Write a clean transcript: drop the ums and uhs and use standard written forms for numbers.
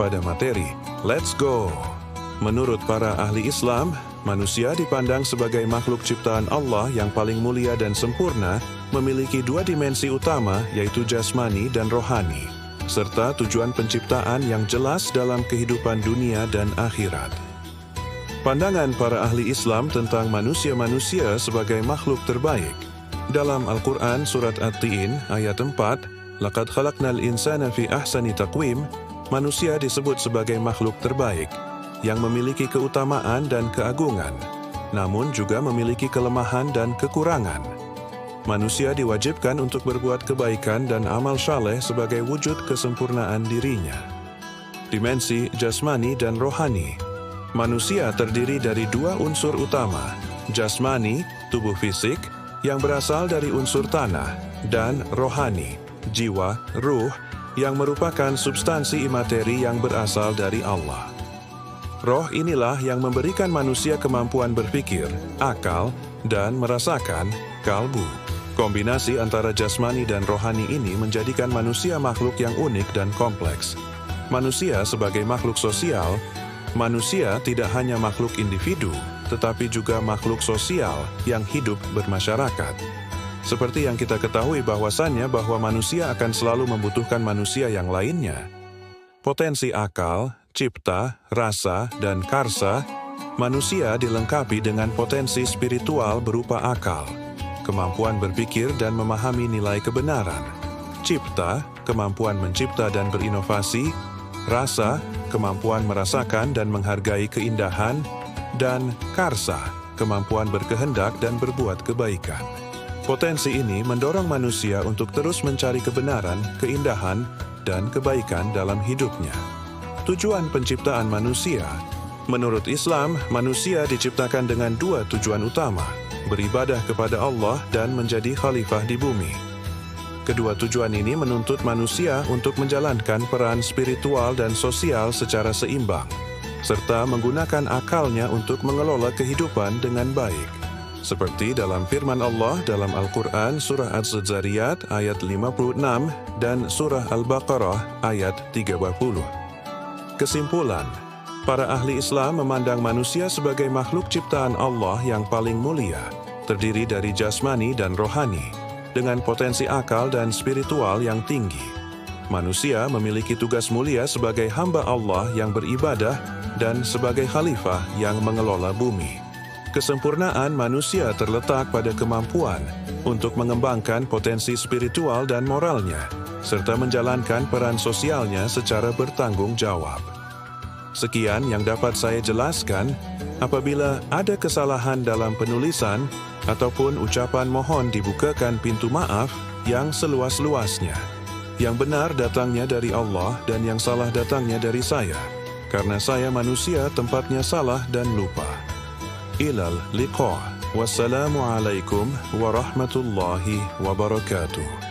pada materi. Let's go! Menurut para ahli Islam, manusia dipandang sebagai makhluk ciptaan Allah yang paling mulia dan sempurna, memiliki dua dimensi utama yaitu jasmani dan rohani, serta tujuan penciptaan yang jelas dalam kehidupan dunia dan akhirat. Pandangan para ahli Islam tentang manusia-manusia sebagai makhluk terbaik. Dalam Al-Quran Surat At-Tin ayat 4, Laqad khalaqnal insana fi ahsani taqwim, manusia disebut sebagai makhluk terbaik, yang memiliki keutamaan dan keagungan, namun juga memiliki kelemahan dan kekurangan. Manusia diwajibkan untuk berbuat kebaikan dan amal saleh sebagai wujud kesempurnaan dirinya. Dimensi jasmani dan rohani. Manusia terdiri dari dua unsur utama, jasmani, tubuh fisik, yang berasal dari unsur tanah, dan rohani, jiwa, ruh, yang merupakan substansi imateri yang berasal dari Allah. Roh inilah yang memberikan manusia kemampuan berpikir, akal, dan merasakan, kalbu. Kombinasi antara jasmani dan rohani ini menjadikan manusia makhluk yang unik dan kompleks. Manusia sebagai makhluk sosial, manusia tidak hanya makhluk individu, tetapi juga makhluk sosial yang hidup bermasyarakat. Seperti yang kita ketahui bahwasannya bahwa manusia akan selalu membutuhkan manusia yang lainnya. Potensi akal, cipta, rasa, dan karsa, manusia dilengkapi dengan potensi spiritual berupa akal, kemampuan berpikir dan memahami nilai kebenaran, cipta, kemampuan mencipta dan berinovasi, rasa, kemampuan merasakan dan menghargai keindahan, dan karsa, kemampuan berkehendak dan berbuat kebaikan. Potensi ini mendorong manusia untuk terus mencari kebenaran, keindahan, dan kebaikan dalam hidupnya. Tujuan penciptaan manusia. Menurut Islam, manusia diciptakan dengan dua tujuan utama, beribadah kepada Allah dan menjadi khalifah di bumi. Kedua tujuan ini menuntut manusia untuk menjalankan peran spiritual dan sosial secara seimbang, serta menggunakan akalnya untuk mengelola kehidupan dengan baik. Seperti dalam firman Allah dalam Al-Quran Surah Az-Zariyat ayat 56 dan Surah Al-Baqarah ayat 30. Kesimpulan, para ahli Islam memandang manusia sebagai makhluk ciptaan Allah yang paling mulia, terdiri dari jasmani dan rohani, dengan potensi akal dan spiritual yang tinggi. Manusia memiliki tugas mulia sebagai hamba Allah yang beribadah dan sebagai khalifah yang mengelola bumi. Kesempurnaan manusia terletak pada kemampuan untuk mengembangkan potensi spiritual dan moralnya, serta menjalankan peran sosialnya secara bertanggung jawab. Sekian yang dapat saya jelaskan. Apabila ada kesalahan dalam penulisan ataupun ucapan, mohon dibukakan pintu maaf yang seluas-luasnya. Yang benar datangnya dari Allah dan yang salah datangnya dari saya, karena saya manusia tempatnya salah dan lupa. Ilal liqa. Wassalamualaikum warahmatullahi wabarakatuh.